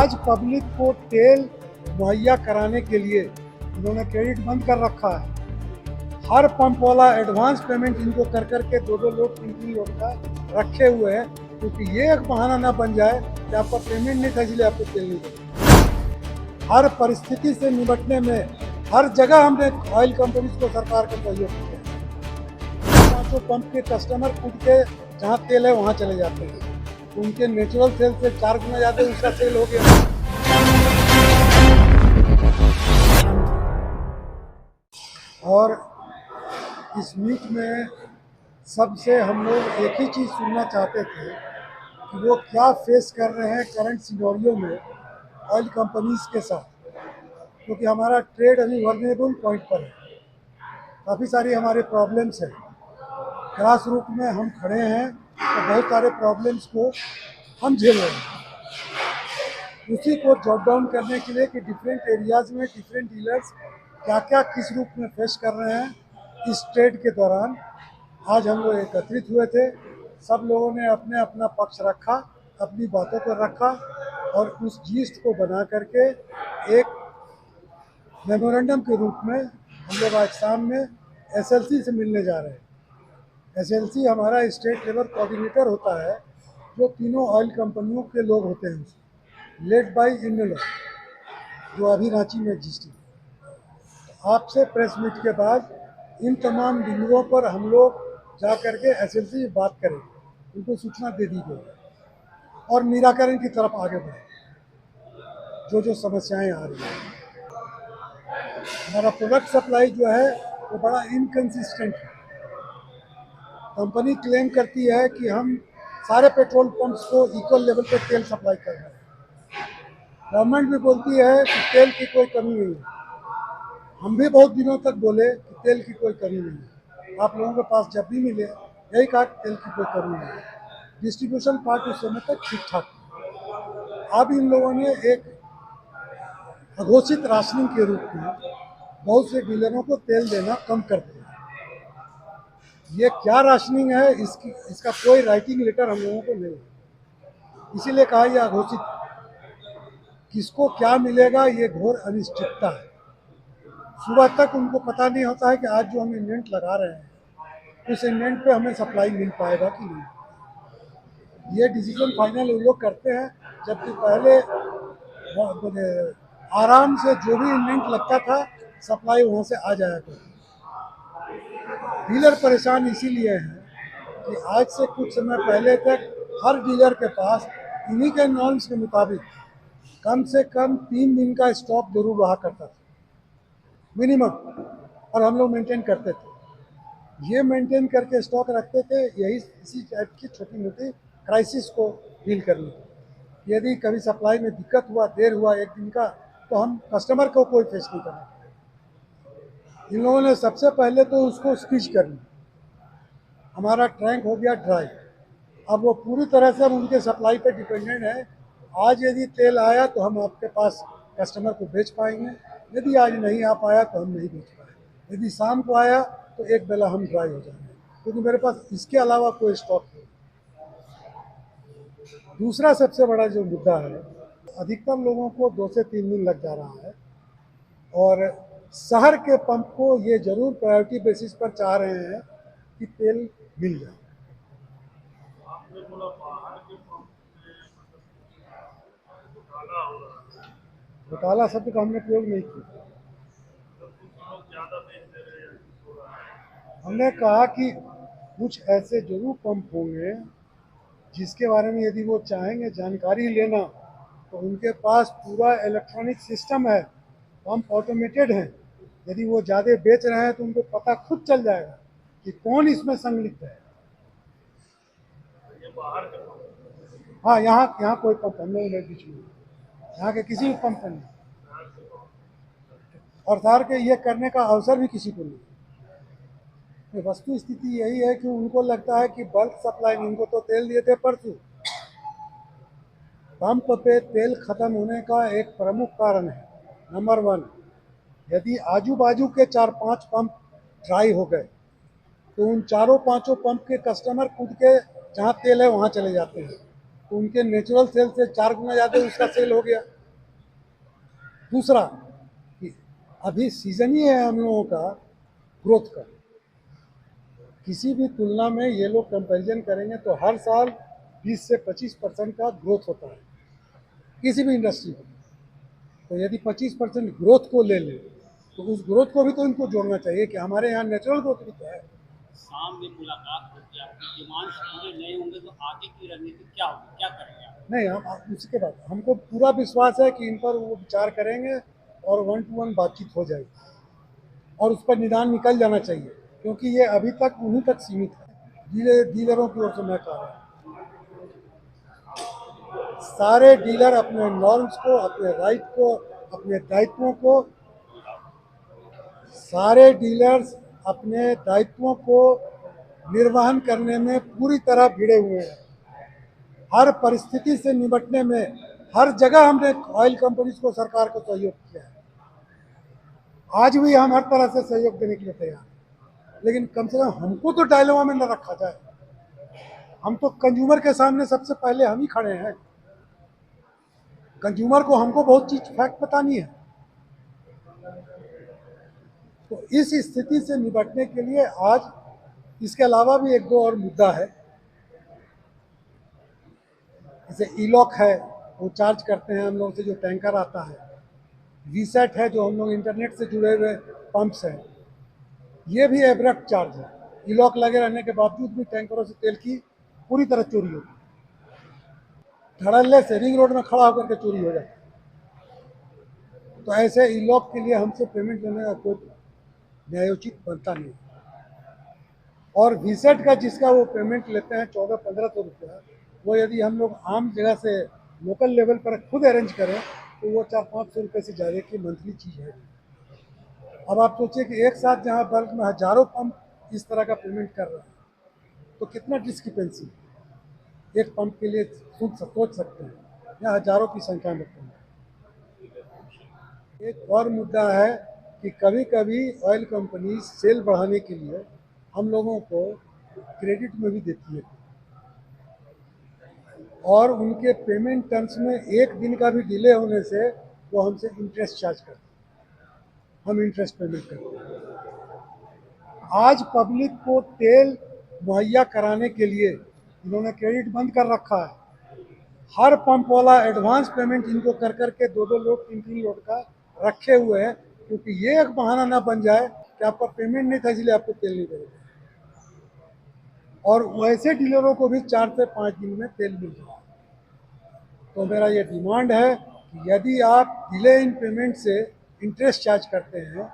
आज पब्लिक को तेल मुहैया कराने के लिए इन्होंने क्रेडिट बंद कर रखा है। हर पंप वाला एडवांस पेमेंट इनको कर करके 2-2 लोड 3-3 लोड का रखे हुए हैं, क्योंकि ये एक बहाना ना बन जाए कि आपका पेमेंट नहीं था इसलिए आपको तेल नहीं देगा। हर परिस्थिति से निपटने में हर जगह हमने ऑयल कंपनीज को सरकार का सहयोग किया है। पाँचों पंप के कस्टमर खुद के जहाँ तेल है वहाँ चले जाते हैं, उनके नेचुरल सेल से 4 गुना ज़्यादा उसका सेल हो गया। और इस मीट में सबसे हम लोग एक ही चीज़ सुनना चाहते थे कि वो क्या फेस कर रहे हैं करंट सिनेरियो में ऑयल कंपनीज के साथ, क्योंकि हमारा ट्रेड अभी वर्नेबल पॉइंट पर है। काफ़ी सारी हमारे प्रॉब्लम्स हैं, ग्रास रूट में हम खड़े हैं तो बहुत सारे प्रॉब्लम्स को हम झेल रहे हैं। उसी को जॉट डाउन करने के लिए कि डिफरेंट एरियाज़ में डिफरेंट डीलर्स क्या क्या किस रूप में फेस कर रहे हैं इस ट्रेड के दौरान आज हम लोग एकत्रित हुए थे। सब लोगों ने अपने अपना पक्ष रखा, अपनी बातों को रखा और उस जीस्ट को बना करके एक मेमोरेंडम के रूप में हम लोग आज शाम में एसएलसी से मिलने जा रहे हैं। एसएलसी हमारा स्टेट लेवल कोऑर्डिनेटर होता है, जो तीनों ऑयल कंपनियों के लोग होते हैं, लेड बाई इंडलो, जो अभी रांची में एग्जिस्टिंग। आपसे प्रेस मीट के बाद इन तमाम बिंदुओं पर हम लोग जा करके एसएलसी से बात करेंगे, उनको सूचना दे दी गई और निराकरण की तरफ आगे बढ़े जो जो समस्याएं आ रही हैं। हमारा प्रोडक्ट सप्लाई जो है वो बड़ा इनकन्सिस्टेंट है। कंपनी क्लेम करती है कि हम सारे पेट्रोल पंप्स को इक्वल लेवल पे तेल सप्लाई कर रहे हैं। गवर्नमेंट भी बोलती है कि तेल की कोई कमी नहीं है। हम भी बहुत दिनों तक बोले कि तेल की कोई कमी नहीं है, आप लोगों के पास जब भी मिले यही कहा कि तेल की कोई कमी नहीं है। डिस्ट्रीब्यूशन पार्ट उस समय तक ठीक ठाक था। अब इन लोगों ने एक अघोषित राशनिंग के रूप में बहुत से डीलरों को तेल देना कम कर दिया। ये क्या राशनिंग है इसका कोई राइटिंग लेटर हम लोगों को नहीं, इसीलिए कहा यह अघोषित। किसको क्या मिलेगा ये घोर अनिश्चितता है। सुबह तक उनको पता नहीं होता है कि आज जो हम इंडेंट लगा रहे हैं उस इंडेंट पे हमें सप्लाई मिल पाएगा कि नहीं। ये डिसीजन फाइनल वो लोग करते हैं, जबकि पहले आराम से जो भी इंडेंट लगता था सप्लाई वहाँ से आ जाया करती। डीलर परेशान इसीलिए हैं कि आज से कुछ समय पहले तक हर डीलर के पास इन्हीं के नॉर्म्स के मुताबिक कम से कम 3 दिन का स्टॉक जरूर रहा करता था मिनिमम, और हम लोग मेंटेन करते थे। ये मेंटेन करके स्टॉक रखते थे, यही इसी टाइप की छोटी मोटी क्राइसिस को डील करनी। यदि कभी सप्लाई में दिक्कत हुआ, देर हुआ एक दिन का, तो हम कस्टमर को कोई फेस नहीं करना। इन लोगों ने सबसे पहले तो उसको स्क्वीज कर लिया। हमारा टैंक हो गया ड्राई, अब वो पूरी तरह से हम उनके सप्लाई पे डिपेंडेंट है। आज यदि तेल आया तो हम आपके पास कस्टमर को बेच पाएंगे, यदि आज नहीं आ पाया तो हम नहीं बेच पाएंगे। यदि शाम को आया तो एक बेला हम ड्राई हो जाएंगे, क्योंकि मेरे पास इसके अलावा कोई स्टॉक नहीं। दूसरा सबसे बड़ा जो मुद्दा है, अधिकतर लोगों को 2 से 3 दिन लग जा रहा है, और शहर के पंप को ये जरूर प्रायोरिटी बेसिस पर चाह रहे हैं कि तेल मिल जाए। घोटाला शब्द का हमने प्रयोग नहीं किया। हमने कहा कि कुछ ऐसे जरूर पंप होंगे जिसके बारे में यदि वो चाहेंगे जानकारी लेना तो उनके पास पूरा इलेक्ट्रॉनिक सिस्टम है, पंप ऑटोमेटेड है। यदि वो ज़्यादा बेच रहे हैं तो उनको पता खुद चल जाएगा कि कौन इसमें संलिप्त है। हाँ, यहाँ कोई पंप हम लोग नहीं बीच में, यहाँ के किसी भी पंप पर नहीं, और सार के ये करने का अवसर भी किसी को नहीं। वस्तु स्थिति यही है कि उनको लगता है कि बल्क सप्लाई में इनको तो तेल दिए थे परसों। पंप पे तेल खत्म होने का एक प्रमुख कारण है, नंबर 1, यदि आजू बाजू के 4-5 पंप ड्राई हो गए तो उन 4-5 पंप के कस्टमर खुद के जहाँ तेल है वहाँ चले जाते हैं, तो उनके नेचुरल सेल से 4 गुना ज़्यादा उसका सेल हो गया। दूसरा कि अभी सीज़न ही है हम लोगों का ग्रोथ का। किसी भी तुलना में ये लोग कंपैरिजन करेंगे तो हर साल 20 से 25% का ग्रोथ होता है किसी भी इंडस्ट्री में। तो यदि 25% ग्रोथ को ले ले तो उस ग्रोथ को भी तो इनको जोड़ना चाहिए कि हमारे यहाँ नेचुरल ग्रोथ भी तो है। शाम में मुलाकात होगी, आपकी डिमांड्स पूरे नहीं होंगे तो आगे की रणनीति क्या होगी, क्या करेंगे आप? नहीं, हम उसके बाद हमको पूरा विश्वास है कि इन पर वो विचार करेंगे और 1 to 1 बातचीत हो जाएगी और उस पर निदान निकल जाना चाहिए, क्योंकि ये अभी तक उन्हीं तक सीमित है। डीलरों की ओर से मैं कह रहा हूँ, सारे डीलर अपने नॉर्म्स को, अपने राइट को, अपने दायित्वों को, सारे डीलर्स अपने दायित्वों को निर्वहन करने में पूरी तरह भिड़े हुए हैं। हर परिस्थिति से निपटने में हर जगह हमने ऑयल कंपनीज को, सरकार को सहयोग किया है। आज भी हम हर तरह से सहयोग देने के लिए तैयार हैं, लेकिन कम से कम हमको तो डायलेमा में न रखा जाए। हम तो कंज्यूमर के सामने सबसे पहले हम ही खड़े हैं। कंज्यूमर को हमको बहुत चीज फैक्ट बतानी है। तो इस स्थिति से निपटने के लिए आज इसके अलावा भी एक दो और मुद्दा है, जैसे ईलॉक है, वो चार्ज करते हैं हम लोग से जो टैंकर आता है। वीसेट है जो हम लोग इंटरनेट से जुड़े हुए पंप्स हैं, ये भी एब्रप्ट चार्ज है। ईलॉक लगे रहने के बावजूद भी टैंकरों से तेल की पूरी तरह चोरी होती है। धड़ल्ले से रिंग रोड में खड़ा होकर के चोरी हो जाती है। तो ऐसे ईलॉक के लिए हमसे पेमेंट लेने का कोई न्यायोचित बनता नहीं। और वीसेट का जिसका वो पेमेंट लेते हैं 1400-1500 रुपया, वो यदि हम लोग आम जगह से लोकल लेवल पर खुद अरेंज करें तो वो 400-500 रुपये से ज़्यादा की मंथली चीज़ है। अब आप सोचिए कि एक साथ जहाँ बल्क में हज़ारों पंप इस तरह का पेमेंट कर रहे हैं तो कितना डिस्क्रिपेंसी एक पंप के लिए सोच सकते हैं, या हज़ारों की संख्या में पंप। एक और मुद्दा है कि कभी कभी ऑयल कंपनी सेल बढ़ाने के लिए हम लोगों को क्रेडिट में भी देती है, और उनके पेमेंट टर्म्स में एक दिन का भी डिले होने से वो हमसे इंटरेस्ट चार्ज करते हैं। हम इंटरेस्ट पेमेंट करते हैं। आज पब्लिक को तेल मुहैया कराने के लिए इन्होंने क्रेडिट बंद कर रखा है। हर पंप वाला एडवांस पेमेंट इनको कर करके 2-2 लोड 3-3 लोड का रखे हुए हैं, क्योंकि ये एक बहाना ना बन जाए कि आपका पेमेंट नहीं था इसलिए आपको तेल नहीं देगा। और वैसे डीलरों को भी 4 से 5 दिन में तेल मिल जाए। तो मेरा ये डिमांड है कि यदि आप डिले इन पेमेंट से इंटरेस्ट चार्ज करते हैं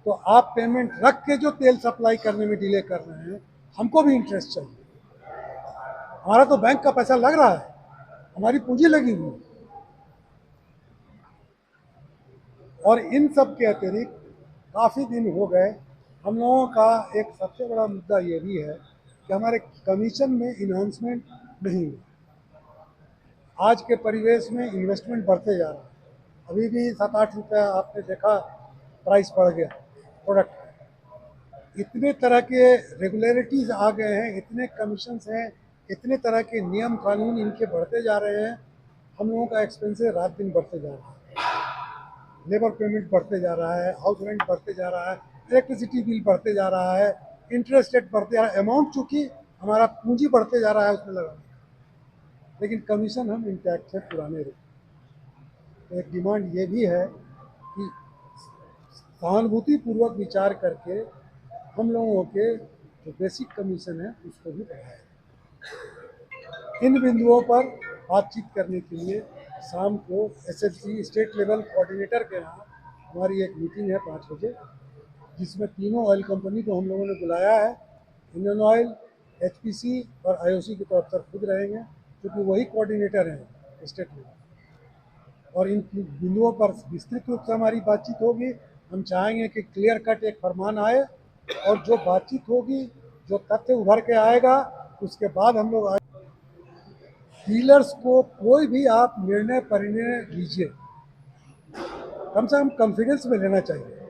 तो आप पेमेंट रख के जो तेल सप्लाई करने में डिले कर रहे हैं, हमको भी इंटरेस्ट चाहिए। हमारा तो बैंक का पैसा लग रहा है, हमारी पूंजी लगी हुई है। और इन सब के अतिरिक्त काफ़ी दिन हो गए हम लोगों का एक सबसे बड़ा मुद्दा ये भी है कि हमारे कमीशन में इन्हांसमेंट नहीं हुआ। आज के परिवेश में इन्वेस्टमेंट बढ़ते जा रहा है। अभी भी 7-8 रुपया आपने देखा प्राइस बढ़ गया प्रोडक्ट। इतने तरह के रेगुलरिटीज़ आ गए हैं, इतने कमीशंस हैं, इतने तरह के नियम कानून इनके बढ़ते जा रहे हैं। हम लोगों का एक्सपेंसेस रात दिन बढ़ते जा रहा है। लेबर पेमेंट बढ़ते जा रहा है, हाउस रेंट बढ़ते जा रहा है, इलेक्ट्रिसिटी बिल बढ़ते जा रहा है, इंटरेस्ट रेट बढ़ते जा रहा है। अमाउंट चूँकि हमारा पूंजी बढ़ते जा रहा है उसमें लगा, लेकिन कमीशन हम इंटैक्ट है पुराने रेट। तो एक डिमांड ये भी है कि सहानुभूतिपूर्वक विचार करके हम लोगों के जो बेसिक कमीशन है उसको भी बढ़ाएं। इन बिंदुओं पर बातचीत करने के लिए शाम को एसएलसी स्टेट लेवल कोऑर्डिनेटर के यहाँ हमारी एक मीटिंग है 5 बजे, जिसमें तीनों ऑयल कंपनी को हम लोगों ने बुलाया है। इंडियन ऑयल, एचपीसी और आईओसी के तौर पर खुद रहेंगे, क्योंकि वही कोऑर्डिनेटर हैं स्टेट लेवल। और इन बिंदुओं पर विस्तृत रूप से हमारी बातचीत होगी। हम चाहेंगे कि क्लियर कट एक फरमान आए, और जो बातचीत होगी, जो तथ्य उभर के आएगा, उसके बाद हम लोग डीलर्स को कोई भी आप निर्णय परिणय लीजिए, कम से कम कॉन्फिडेंस में लेना चाहिए।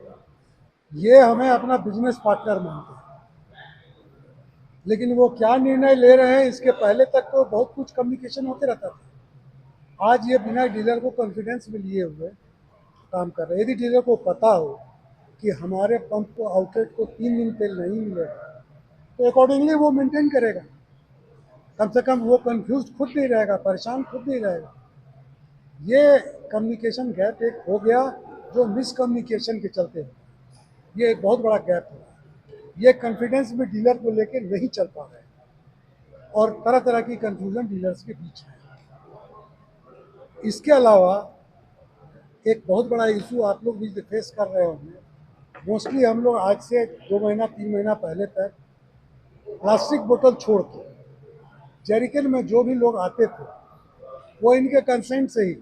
ये हमें अपना बिजनेस पार्टनर मानते हैं, लेकिन वो क्या निर्णय ले रहे हैं इसके पहले तक तो बहुत कुछ कम्युनिकेशन होते रहता था। आज ये बिना डीलर को कॉन्फिडेंस में लिए हुए काम कर रहे हैं। यदि डीलर को पता हो कि हमारे पंप को आउटलेट को 3 दिन तेल नहीं मिलेगा तो अकॉर्डिंगली वो मेंटेन करेगा। कम से कम वो कंफ्यूज खुद नहीं रहेगा, परेशान खुद नहीं रहेगा। ये कम्युनिकेशन गैप एक हो गया जो मिसकम्युनिकेशन के चलते है। ये एक बहुत बड़ा गैप है। ये कॉन्फिडेंस में डीलर को लेके नहीं चल पा रहे हैं और तरह तरह की कंफ्यूजन डीलर्स के बीच है। इसके अलावा एक बहुत बड़ा इशू आप लोग भी फेस कर रहे होंगे। मोस्टली हम लोग आज से 2 महीना 3 महीना पहले तक प्लास्टिक बोतल छोड़ के जैरिकन में जो भी लोग आते थे वो इनके कंसेंट से ही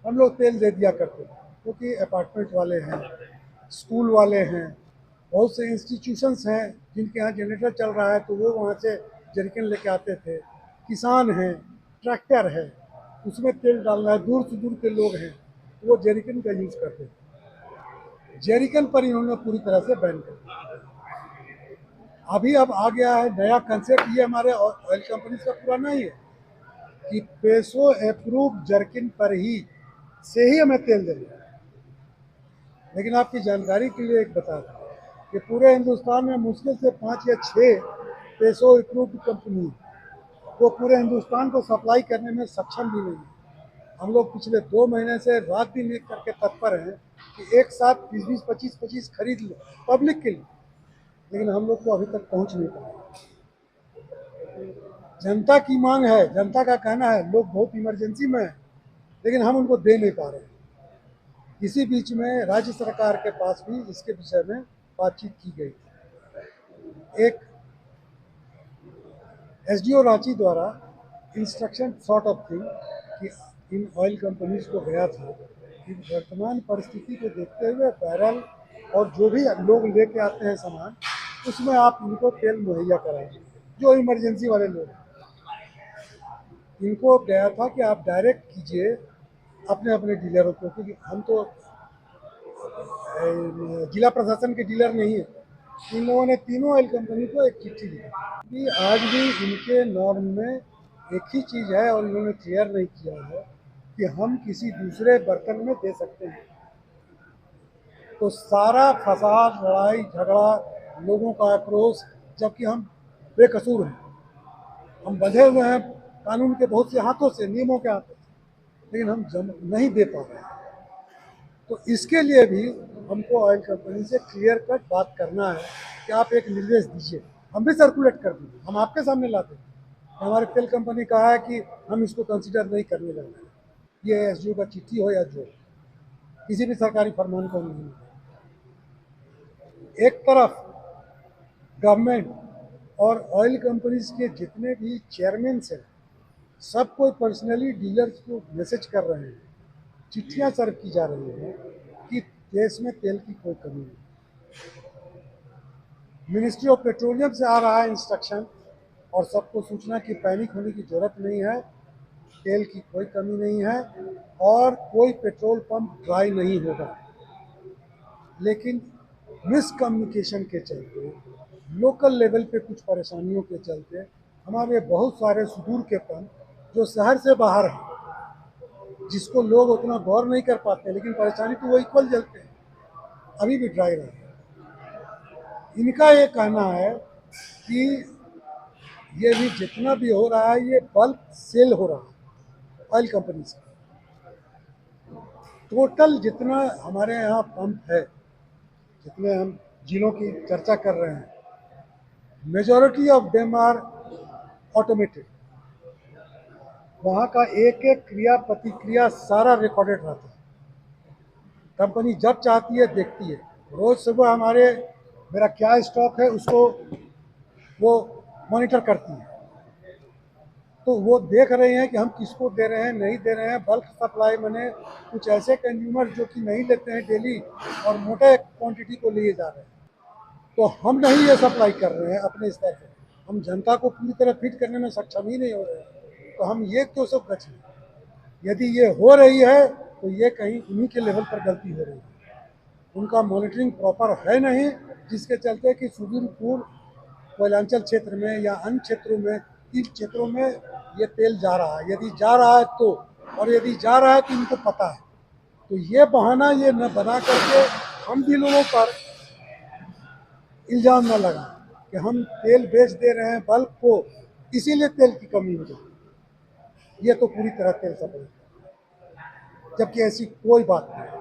हम लोग तेल दे दिया करते थे, क्योंकि अपार्टमेंट वाले हैं, स्कूल वाले हैं, बहुत से इंस्टीट्यूशंस हैं जिनके यहाँ जनरेटर चल रहा है तो वो वहाँ से जरिकन लेके आते थे। किसान हैं, ट्रैक्टर है, उसमें तेल डालना है, दूर से दूर के लोग हैं तो वो जरिकन का यूज़ करते थे। जरिकन पर इन्होंने पूरी तरह से बैन कर दिया। अभी अब आ गया है नया कंसेप्ट, ये हमारे ऑयल कंपनी का पुराना ही है कि पेसो अप्रूव जर्किन पर ही से ही हमें तेल देना है। लेकिन आपकी जानकारी के लिए एक बता दें कि पूरे हिंदुस्तान में मुश्किल से 5 या 6 पेसो अप्रूव्ड कंपनी वो पूरे हिंदुस्तान को सप्लाई करने में सक्षम भी नहीं है। हम लोग पिछले 2 महीने से रात दिन एक करके तत्पर हैं कि एक साथ 20-25 खरीद लो पब्लिक के लिए, लेकिन हम लोग को अभी तक पहुंच नहीं पाए। जनता की मांग है, जनता का कहना है लोग बहुत इमरजेंसी में है, लेकिन हम उनको दे नहीं पा रहे हैं। इसी बीच में राज्य सरकार के पास भी इसके विषय में बातचीत की गई। एक एसडीओ रांची द्वारा इंस्ट्रक्शन सॉर्ट ऑफ थिंग कि इन ऑयल कंपनीज को गया था कि वर्तमान परिस्थिति को देखते हुए बैरल और जो भी लोग लेके आते हैं सामान उसमें आप इनको तेल मुहैया कराइए, जो इमरजेंसी वाले लोग हैं। इनको गया था कि आप डायरेक्ट कीजिए अपने अपने डीलरों को, क्योंकि हम तो जिला प्रशासन के डीलर नहीं है। इन लोगों ने तीनों ऑयल कंपनी को एक चिट्ठी लिखी कि आज भी इनके नॉर्म में एक ही चीज़ है और इन्होंने क्लियर नहीं किया है कि हम किसी दूसरे बर्तन में दे सकते हैं। तो सारा फसाद, लड़ाई झगड़ा, लोगों का आक्रोश, जबकि हम बेकसूर हैं, हम बंधे हुए हैं कानून के बहुत से हाथों से, नियमों के हाथों से, लेकिन हम नहीं दे पा रहे हैं। तो इसके लिए भी हमको ऑयल कंपनी से क्लियर कट बात करना है कि आप एक निर्देश दीजिए, हम भी सर्कुलेट कर दीजिए, हम आपके सामने लाते हैं। हमारे तेल कंपनी कहा है कि हम इसको कंसिडर नहीं करने लगे हैं। ये एसडीओ का चिट्ठी हो या जो किसी भी सरकारी फरमान को नहीं। एक तरफ गवर्नमेंट और ऑयल कंपनीज के जितने भी चेयरमैन हैं सब कोई पर्सनली डीलर्स को मैसेज कर रहे हैं, चिट्ठियां सर्व की जा रही हैं कि देश में तेल की कोई कमी नहीं। मिनिस्ट्री ऑफ पेट्रोलियम से आ रहा है इंस्ट्रक्शन और सबको सूचना की पैनिक होने की जरूरत नहीं है। तेल की कोई कमी नहीं है और कोई पेट्रोल पंप ड्राई नहीं होगा। लेकिन मिसकम्युनिकेशन के चलते, लोकल लेवल पे कुछ परेशानियों के चलते हमारे बहुत सारे सुदूर के पंप जो शहर से बाहर हैं, जिसको लोग उतना गौर नहीं कर पाते, लेकिन परेशानी तो वो इक्वल झेलते हैं, अभी भी ड्राई रहे। इनका ये कहना है कि ये भी जितना भी हो रहा है ये बल्क सेल हो रहा है ऑयल कंपनी से। टोटल जितना हमारे यहाँ पंप है, जितने हम जिलों की चर्चा कर रहे हैं, majority of them are automated. वहाँ का एक एक क्रिया प्रतिक्रिया सारा रिकॉर्डेड रहता है। कंपनी जब चाहती है देखती है। रोज़ सुबह हमारे मेरा क्या स्टॉक है उसको वो मॉनिटर करती है, तो वो देख रहे हैं कि हम किसको दे रहे हैं, नहीं दे रहे हैं। बल्क सप्लाई माने कुछ ऐसे कंज्यूमर जो कि नहीं लेते हैं डेली और मोटे क्वांटिटी को लिए जा रहे हैं, तो हम नहीं ये सप्लाई कर रहे हैं अपने स्तर पर। हम जनता को पूरी तरह फिट करने में सक्षम ही नहीं हो रहे हैं, तो हम ये क्यों सब बचें। यदि ये हो रही है तो ये कहीं उन्हीं के लेवल पर गलती हो रही है, उनका मॉनिटरिंग प्रॉपर है नहीं, जिसके चलते कि सुदूर पूर्व कोयलांचल क्षेत्र में या अन्य क्षेत्रों में, इन क्षेत्रों में ये तेल जा रहा है। यदि जा रहा है तो, और यदि जा रहा है तो इनको पता है। तो ये बहाना ये न बना करके हम भी लोगों पर इल्ज़ाम न लगा कि हम तेल बेच दे रहे हैं बल्क को, इसीलिए तेल की कमी हो जाती है। ये तो पूरी तरह तेल सप्लाई, जबकि ऐसी कोई बात नहीं।